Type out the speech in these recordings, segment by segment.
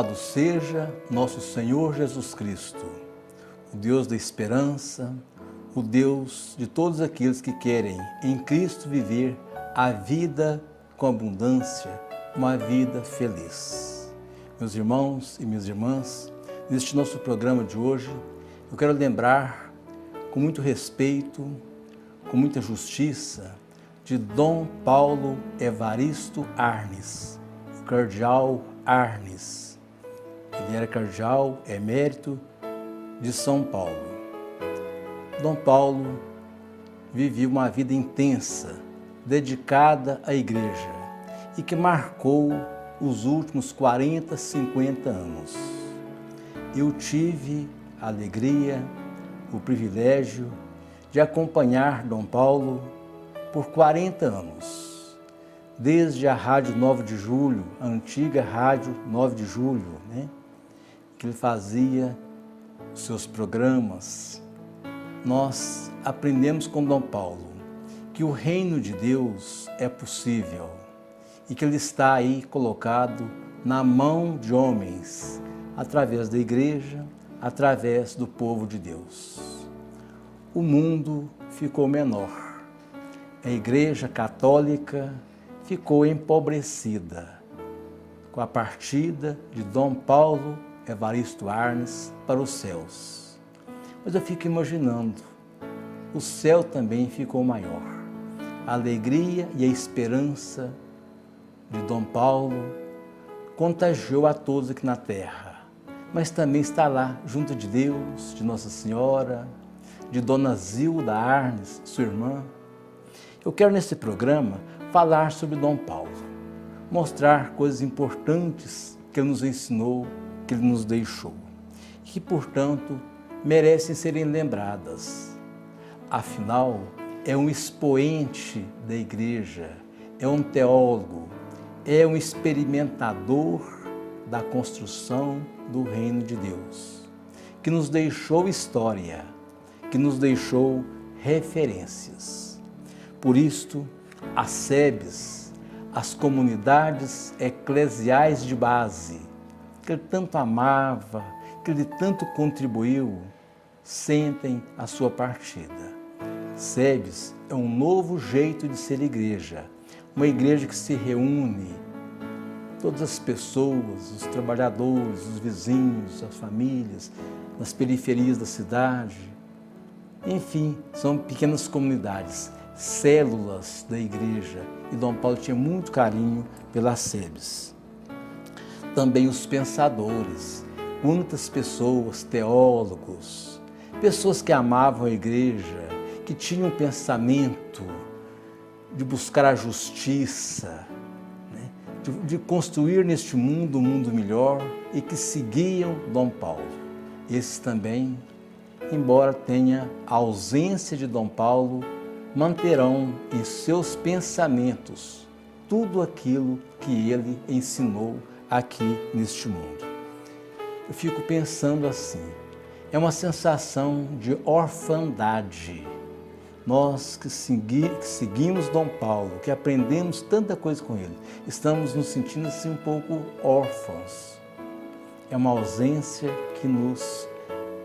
Louvado seja nosso Senhor Jesus Cristo, o Deus da esperança, o Deus de todos aqueles que querem em Cristo viver a vida com abundância, uma vida feliz. Meus irmãos e minhas irmãs, neste nosso programa de hoje, eu quero lembrar com muito respeito, com muita justiça, de Dom Paulo Evaristo Arnes, o cardeal Arnes. Ele era cardeal emérito de São Paulo. Dom Paulo vivia uma vida intensa, dedicada à igreja e que marcou os últimos 40, 50 anos. Eu tive a alegria, o privilégio de acompanhar Dom Paulo por 40 anos. Desde a Rádio 9 de Julho, a antiga Rádio 9 de Julho, que ele fazia os seus programas, nós aprendemos com Dom Paulo que o reino de Deus é possível e que ele está aí colocado na mão de homens, através da igreja, através do povo de Deus. O mundo ficou menor, a Igreja Católica ficou empobrecida com a partida de Dom Paulo Evaristo Arnes para os céus. Mas eu fico imaginando, o céu também ficou maior. A alegria e a esperança de Dom Paulo contagiou a todos aqui na terra, mas também está lá junto de Deus, de Nossa Senhora, de Dona Zilda Arnes, sua irmã. Eu quero nesse programa falar sobre Dom Paulo, mostrar coisas importantes que ele nos ensinou, que ele nos deixou, e que, portanto, merecem serem lembradas. Afinal, é um expoente da igreja, é um teólogo, é um experimentador da construção do reino de Deus, que nos deixou história, que nos deixou referências. Por isto, as SEBs, as comunidades eclesiais de base, que ele tanto amava, que ele tanto contribuiu, sentem a sua partida. SEBs é um novo jeito de ser igreja, uma igreja que se reúne, todas as pessoas, os trabalhadores, os vizinhos, as famílias, nas periferias da cidade. Enfim, são pequenas comunidades, células da igreja, e Dom Paulo tinha muito carinho pelas SEBs. Também os pensadores, muitas pessoas, teólogos, pessoas que amavam a igreja, que tinham um pensamento de buscar a justiça, de construir neste mundo um mundo melhor, e que seguiam Dom Paulo. Esses também, embora tenha a ausência de Dom Paulo, manterão em seus pensamentos tudo aquilo que ele ensinou aqui neste mundo. Eu fico pensando assim, é uma sensação de orfandade. Nós que seguimos Dom Paulo, que aprendemos tanta coisa com ele, estamos nos sentindo assim um pouco órfãos. É uma ausência que nos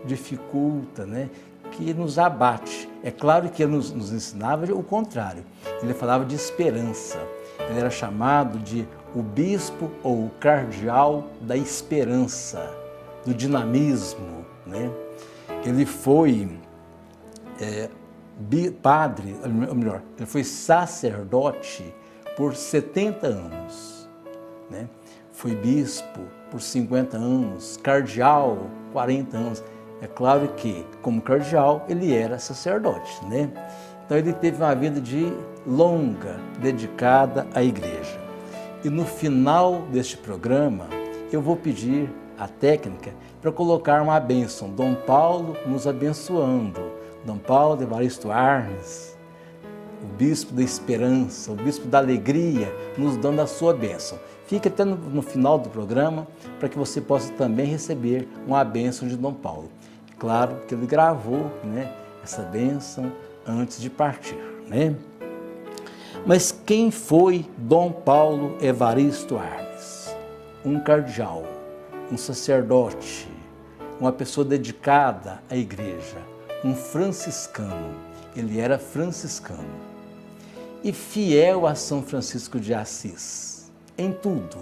dificulta, que nos abate. É claro que ele nos ensinava o contrário. Ele falava de esperança. Ele era chamado de o bispo ou o cardeal da esperança, do dinamismo. Ele foi padre, ou melhor, ele foi sacerdote por 70 anos. Foi bispo por 50 anos, cardeal 40 anos. É claro que, como cardeal, ele era sacerdote, Então ele teve uma vida longa, dedicada à igreja. E no final deste programa, eu vou pedir a técnica para colocar uma bênção. Dom Paulo nos abençoando. Dom Paulo Evaristo Arnes, o bispo da esperança, o bispo da alegria, nos dando a sua bênção. Fique até no final do programa para que você possa também receber uma bênção de Dom Paulo. Claro que ele gravou essa bênção antes de partir. Mas quem foi Dom Paulo Evaristo Arnes? Um cardeal, um sacerdote, uma pessoa dedicada à igreja, um franciscano. Ele era franciscano e fiel a São Francisco de Assis, em tudo,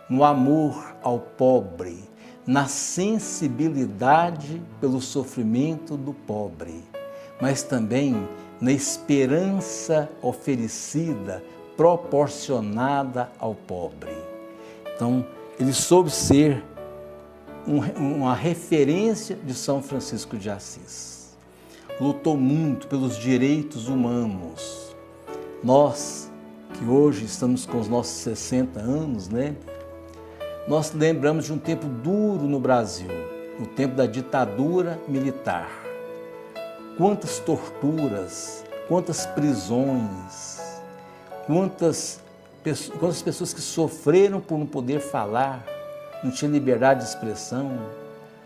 no amor ao pobre, na sensibilidade pelo sofrimento do pobre, mas também na esperança oferecida, proporcionada ao pobre. Então, ele soube ser uma referência de São Francisco de Assis. Lutou muito pelos direitos humanos. Nós, que hoje estamos com os nossos 60 anos, né? Nós lembramos de um tempo duro no Brasil, o tempo da ditadura militar. Quantas torturas, quantas prisões, quantas pessoas que sofreram por não poder falar, não tinha liberdade de expressão,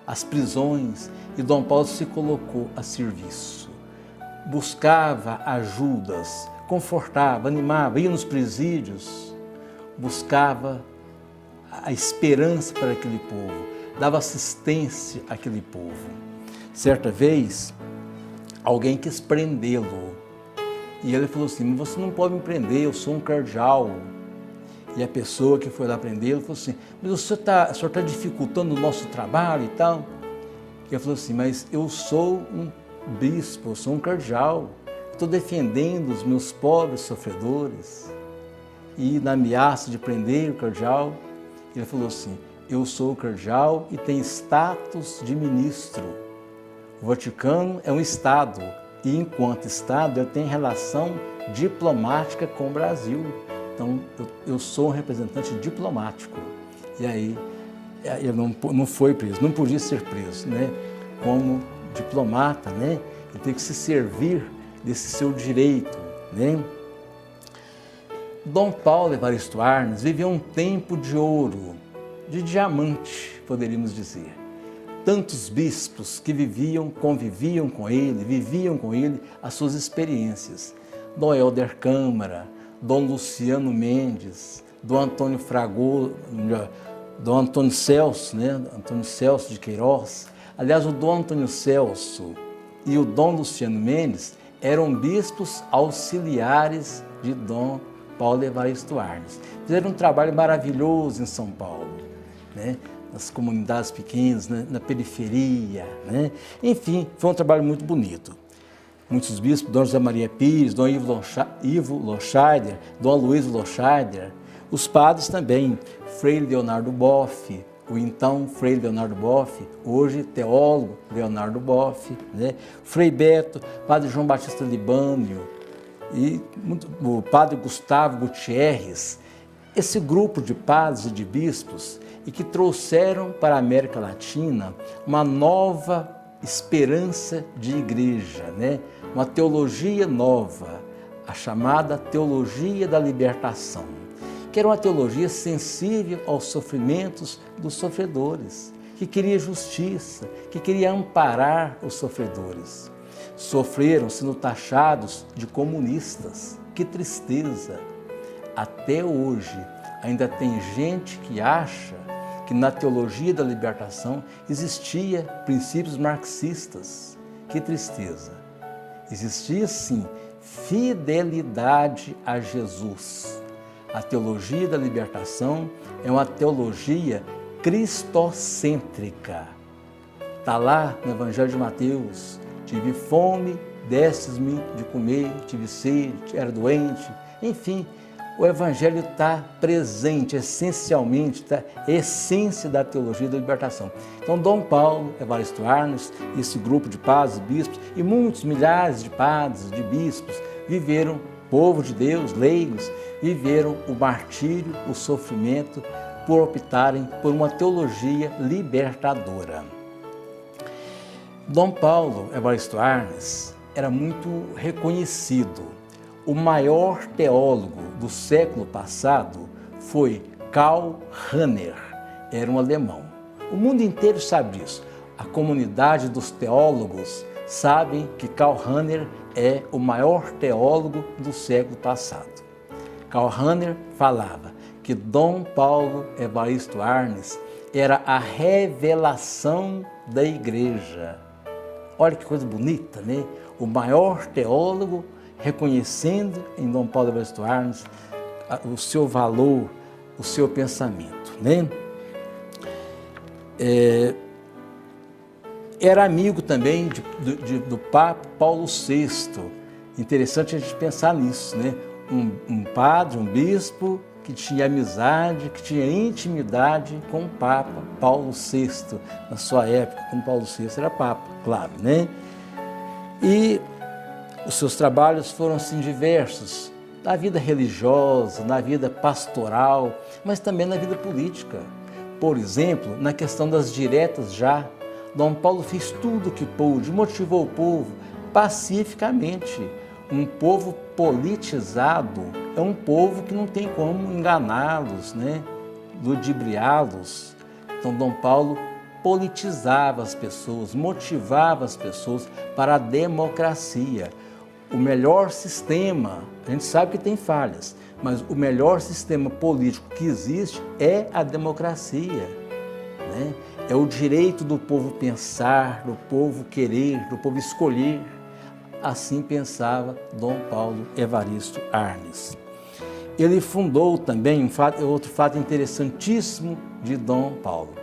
as prisões, e Dom Paulo se colocou a serviço. Buscava ajudas, confortava, animava, ia nos presídios, buscava a esperança para aquele povo, dava assistência àquele povo. Certa vez, alguém quis prendê-lo, e ele falou assim: você não pode me prender, eu sou um cardeal. E a pessoa que foi lá prendê-lo falou assim: mas o senhor está dificultando o nosso trabalho e tal? E ele falou assim: mas eu sou um bispo, eu sou um cardeal, estou defendendo os meus pobres sofredores. E na ameaça de prender o cardeal, ele falou assim: eu sou o cardeal e tenho status de ministro. O Vaticano é um Estado e, enquanto Estado, ele tem relação diplomática com o Brasil. Então, eu sou um representante diplomático. E aí, ele não foi preso, não podia ser preso, né? Como diplomata, né? Ele tem que se servir desse seu direito, né? Dom Paulo Evaristo Arnes viveu um tempo de ouro, de diamante, poderíamos dizer. Tantos bispos que conviviam com ele, viviam com ele as suas experiências. Dom Helder Câmara, Dom Luciano Mendes, Dom Antônio Dom Antônio Celso, né? Antônio Celso de Queiroz. Aliás, o Dom Antônio Celso e o Dom Luciano Mendes eram bispos auxiliares de Dom Paulo Evaristo Arnes. Fizeram um trabalho maravilhoso em São Paulo, né? Nas comunidades pequenas, né? Na periferia, né? Enfim, foi um trabalho muito bonito. Muitos bispos, Dom José Maria Pires, Dom Ivo Loscheider, Dom Aloysio Loscheider, os padres também, Frei Leonardo Boff, o então Frei Leonardo Boff, hoje teólogo Leonardo Boff, né? Frei Beto, Padre João Batista Libânio e o Padre Gustavo Gutierrez, esse grupo de padres e de bispos e que trouxeram para a América Latina uma nova esperança de igreja, né? Uma teologia nova, a chamada teologia da libertação, que era uma teologia sensível aos sofrimentos dos sofredores, que queria justiça, que queria amparar os sofredores. Sofreram sendo taxados de comunistas. Que tristeza! Até hoje ainda tem gente que acha que na teologia da libertação existia princípios marxistas. Que tristeza! Existia sim fidelidade a Jesus. A teologia da libertação é uma teologia cristocêntrica. Está lá no Evangelho de Mateus: tive fome, destes-me de comer, tive sede, era doente. Enfim, o Evangelho está presente, essencialmente, é a essência da teologia da libertação. Então, Dom Paulo Evaristo Arnes, esse grupo de padres e bispos, e muitos milhares de padres, de bispos, viveram, povo de Deus, leigos, viveram o martírio, o sofrimento, por optarem por uma teologia libertadora. Dom Paulo Evaristo Arnes era muito reconhecido. O maior teólogo do século passado foi Karl Rahner, era um alemão. O mundo inteiro sabe disso. A comunidade dos teólogos sabem que Karl Rahner é o maior teólogo do século passado. Karl Rahner falava que Dom Paulo Evaristo Arnes era a revelação da igreja. Olha que coisa bonita, né? O maior teólogo reconhecendo em Dom Paulo Evaristo Arnes o seu valor, o seu pensamento, né? Era amigo também do Papa Paulo VI. Interessante a gente pensar nisso, né? Um padre, um bispo que tinha amizade, que tinha intimidade com o Papa Paulo VI, na sua época, quando Paulo VI era Papa, claro, né? E os seus trabalhos foram assim diversos, na vida religiosa, na vida pastoral, mas também na vida política. Por exemplo, na questão das diretas já, Dom Paulo fez tudo o que pôde, motivou o povo pacificamente. Um povo politizado é um povo que não tem como enganá-los, né? Ludibriá-los. Então, Dom Paulo politizava as pessoas, motivava as pessoas para a democracia. O melhor sistema, a gente sabe que tem falhas, mas o melhor sistema político que existe é a democracia, né? É o direito do povo pensar, do povo querer, do povo escolher. Assim pensava Dom Paulo Evaristo Arnes. Ele fundou também outro fato interessantíssimo de Dom Paulo.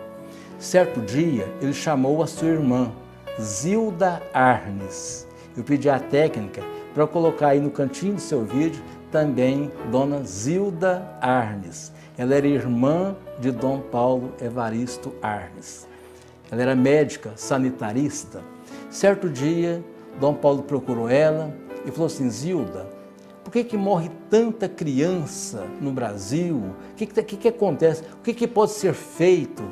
Certo dia, ele chamou a sua irmã, Zilda Arnes. Eu pedi à técnica para colocar aí no cantinho do seu vídeo também Dona Zilda Arnes. Ela era irmã de Dom Paulo Evaristo Arnes. Ela era médica sanitarista. Certo dia, Dom Paulo procurou ela e falou assim: Zilda, por que morre tanta criança no Brasil? O que acontece? O que pode ser feito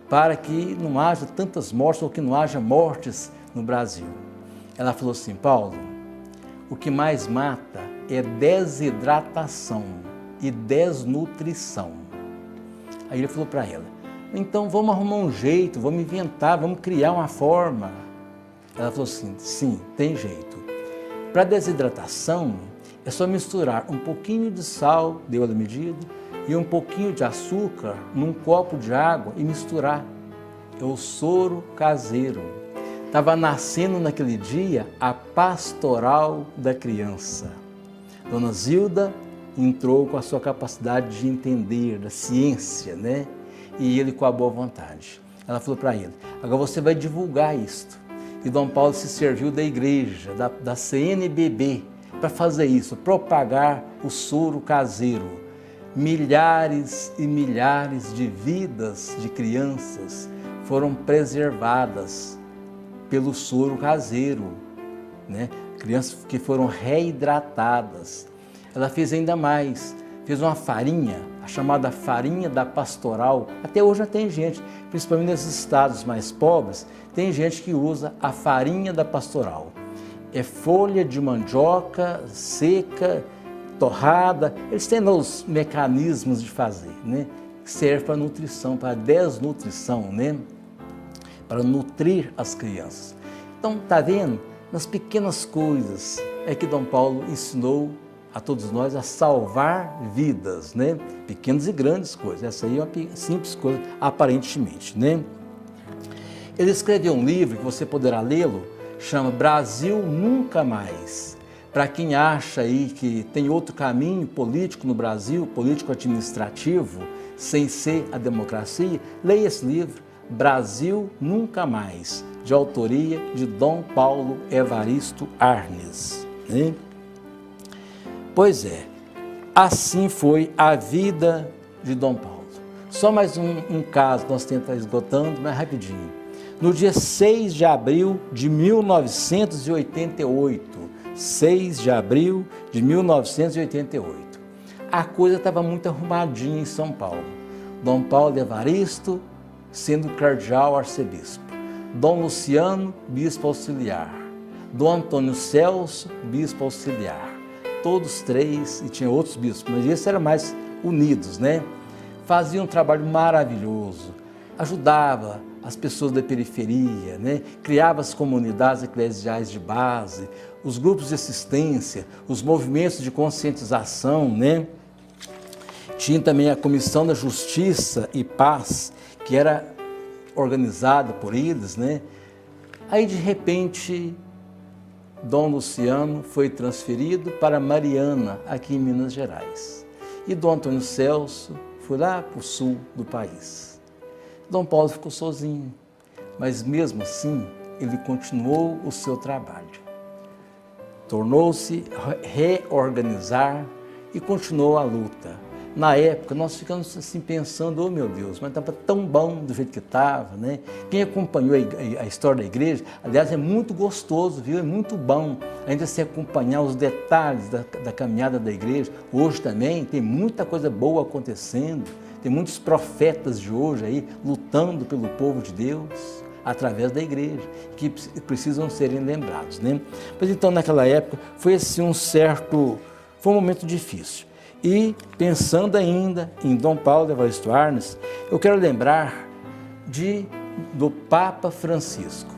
para que não haja tantas mortes ou que não haja mortes no Brasil? Ela falou assim: Paulo, o que mais mata é desidratação e desnutrição. Aí ele falou para ela: então vamos arrumar um jeito, vamos inventar, vamos criar uma forma. Ela falou assim: sim, tem jeito. Para desidratação, é só misturar um pouquinho de sal, deu a medida, e um pouquinho de açúcar num copo de água e misturar. É o soro caseiro. Estava nascendo naquele dia a pastoral da criança. Dona Zilda entrou com a sua capacidade de entender, da ciência, né? E ele com a boa vontade. Ela falou para ele: agora você vai divulgar isto. E Dom Paulo se serviu da igreja, da CNBB, para fazer isso, propagar o soro caseiro. Milhares e milhares de vidas de crianças foram preservadas pelo soro caseiro, né? Crianças que foram reidratadas. Ela fez ainda mais, fez uma farinha, a chamada farinha da pastoral. Até hoje já tem gente, principalmente nesses estados mais pobres, tem gente que usa a farinha da pastoral. É folha de mandioca seca, torrada, eles têm os mecanismos de fazer, né? Serve para nutrição, para desnutrição, né? Para nutrir as crianças. Então, tá vendo? Nas pequenas coisas é que Dom Paulo ensinou a todos nós a salvar vidas, né? Pequenas e grandes coisas. Essa aí é uma simples coisa, aparentemente, né? Ele escreveu um livro que você poderá lê-lo, chama Brasil Nunca Mais. Para quem acha aí que tem outro caminho político no Brasil, político-administrativo, sem ser a democracia, leia esse livro, Brasil Nunca Mais, de autoria de Dom Paulo Evaristo Arnes, né? Pois é, assim foi a vida de Dom Paulo. Só mais um caso, nós temos que estar esgotando, mas rapidinho. No dia 6 de abril de 1988, 6 de abril de 1988, a coisa estava muito arrumadinha em São Paulo. Dom Paulo Evaristo sendo cardeal arcebispo, Dom Luciano, bispo auxiliar, Dom Antônio Celso, bispo auxiliar, todos três, e tinha outros bispos, mas esses eram mais unidos, né? Faziam um trabalho maravilhoso, ajudava as pessoas da periferia, né? Criava as comunidades eclesiais de base, os grupos de assistência, os movimentos de conscientização, né? Tinha também a Comissão da Justiça e Paz, que era organizada por eles, né? Aí, de repente, Dom Luciano foi transferido para Mariana, aqui em Minas Gerais. E Dom Antônio Celso foi lá para o sul do país. Dom Paulo ficou sozinho, mas mesmo assim, ele continuou o seu trabalho. Tornou-se reorganizar e continuou a luta. Na época, nós ficamos assim pensando, oh meu Deus, mas estava tão bom do jeito que estava, né? Quem acompanhou a história da igreja, aliás, é muito gostoso, viu? É muito bom ainda se acompanhar os detalhes da caminhada da igreja. Hoje também tem muita coisa boa acontecendo, tem muitos profetas de hoje aí lutando pelo povo de Deus, através da igreja, que precisam serem lembrados, né? Mas então, naquela época, foi assim foi um momento difícil. E pensando ainda em Dom Paulo Evaristo Arnes, eu quero lembrar do Papa Francisco.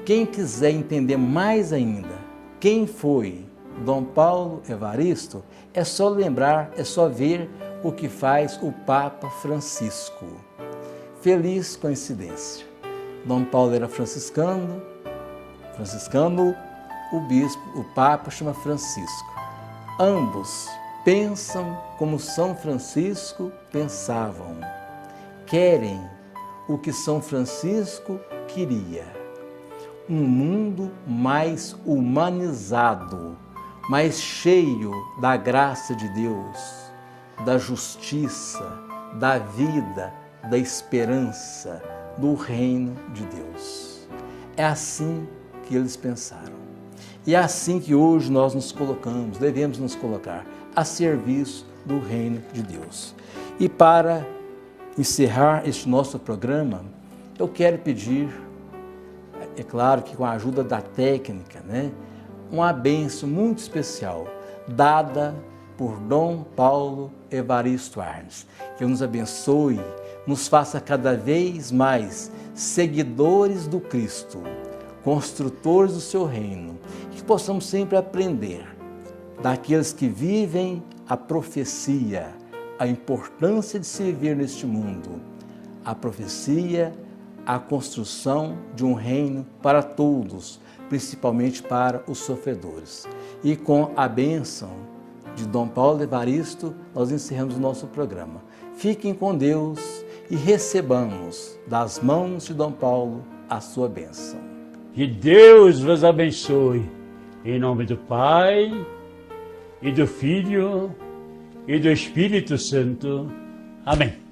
Quem quiser entender mais ainda quem foi Dom Paulo Evaristo, é só lembrar, é só ver o que faz o Papa Francisco. Feliz coincidência. Dom Paulo era franciscano, o bispo, o Papa chama Francisco. Ambos pensam como São Francisco pensavam. Querem o que São Francisco queria. Um mundo mais humanizado, mais cheio da graça de Deus, da justiça, da vida, da esperança, do reino de Deus. É assim que eles pensaram. E é assim que hoje nós nos colocamos, devemos nos colocar a serviço do reino de Deus. E para encerrar este nosso programa, eu quero pedir, é claro que com a ajuda da técnica, né, uma bênção muito especial, dada por Dom Paulo Evaristo Arnes. Que nos abençoe, nos faça cada vez mais seguidores do Cristo, construtores do seu reino, que possamos sempre aprender daqueles que vivem a profecia, a importância de se viver neste mundo, a profecia, a construção de um reino para todos, principalmente para os sofredores. E com a bênção de Dom Paulo Evaristo, nós encerramos o nosso programa. Fiquem com Deus e recebamos das mãos de Dom Paulo a sua bênção. Que Deus vos abençoe, em nome do Pai, e do Filho, e do Espírito Santo. Amém.